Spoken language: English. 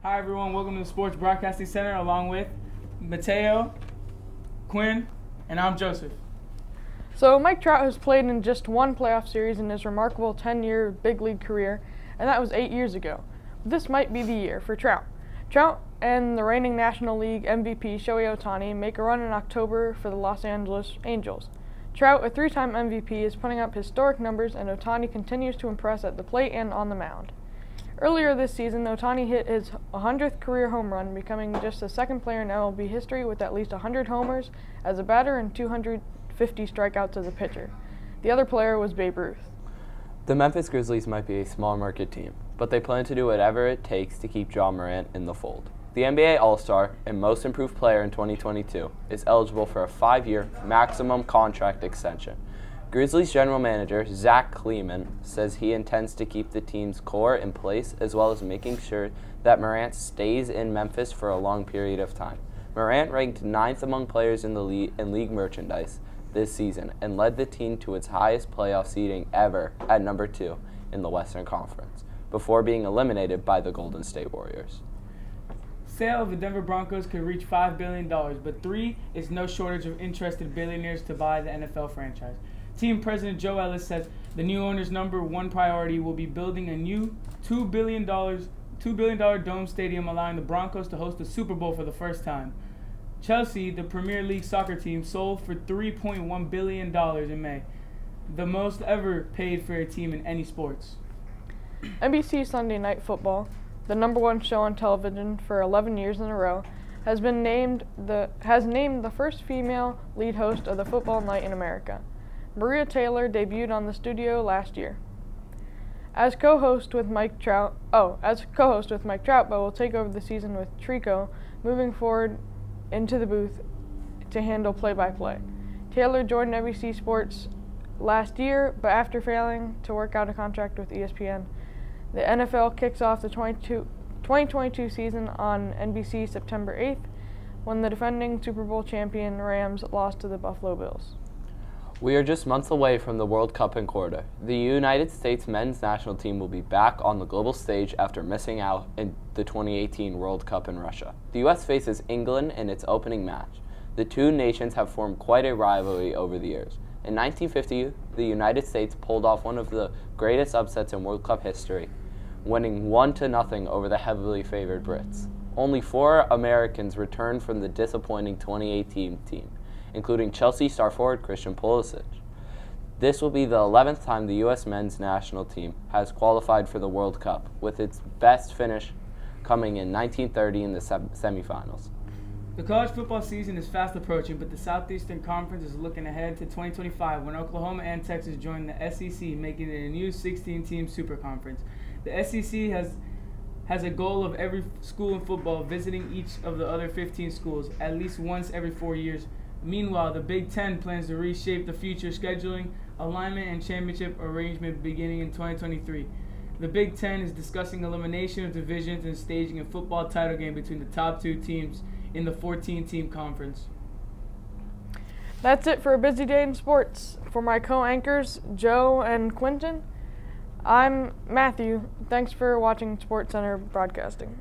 Hi everyone, welcome to the Sports Broadcasting Center along with Mateo, Quinn, and I'm Joseph. So Mike Trout has played in just one playoff series in his remarkable 10-year big league career, and that was 8 years ago. This might be the year for Trout. Trout and the reigning National League MVP Shohei Ohtani make a run in October for the Los Angeles Angels. Trout, a three-time MVP, is putting up historic numbers, and Ohtani continues to impress at the plate and on the mound. Earlier this season, Ohtani hit his 100th career home run, becoming just the second player in MLB history with at least 100 homers as a batter and 250 strikeouts as a pitcher. The other player was Babe Ruth. The Memphis Grizzlies might be a small market team, but they plan to do whatever it takes to keep Ja Morant in the fold. The NBA All-Star and Most Improved Player in 2022 is eligible for a 5-year maximum contract extension. Grizzlies general manager Zach Kleiman says he intends to keep the team's core in place as well as making sure that Morant stays in Memphis for a long period of time. Morant ranked 9th among players in the league merchandise this season and led the team to its highest playoff seeding ever at number 2 in the Western Conference, before being eliminated by the Golden State Warriors. Sale of the Denver Broncos could reach $5 billion, but three is no shortage of interested billionaires to buy the NFL franchise. Team President Joe Ellis says the new owner's number one priority will be building a new $2 billion dome stadium, allowing the Broncos to host the Super Bowl for the first time. Chelsea, the Premier League soccer team, sold for $3.1 billion in May, the most ever paid for a team in any sports. NBC Sunday Night Football, the number one show on television for 11 years in a row, has named the first female lead host of the football night in America. Maria Taylor debuted on the studio last year. As co-host with Mike Trout, but will take over the season with Trico, moving forward into the booth to handle play-by-play. Taylor joined NBC Sports last year, but after failing to work out a contract with ESPN, the NFL kicks off the 2022 season on NBC September 8th, when the defending Super Bowl champion Rams lost to the Buffalo Bills. We are just months away from the World Cup in Qatar. The United States men's national team will be back on the global stage after missing out in the 2018 World Cup in Russia. The U.S. faces England in its opening match. The two nations have formed quite a rivalry over the years. In 1950, the United States pulled off one of the greatest upsets in World Cup history, winning 1-0 over the heavily favored Brits. Only 4 Americans returned from the disappointing 2018 team, including Chelsea star forward Christian Pulisic. This will be the 11th time the U.S. men's national team has qualified for the World Cup, with its best finish coming in 1930 in the semifinals. The college football season is fast approaching, but the Southeastern Conference is looking ahead to 2025 when Oklahoma and Texas join the SEC, making it a new 16-team super conference. The SEC has a goal of every school in football visiting each of the other 15 schools at least once every 4 years. Meanwhile, the Big Ten plans to reshape the future scheduling, alignment, and championship arrangement beginning in 2023. The Big Ten is discussing elimination of divisions and staging a football title game between the top 2 teams in the 14-team conference. That's it for a busy day in sports. For my co-anchors, Joe and Quentin, I'm Matthew. Thanks for watching SportsCenter Broadcasting.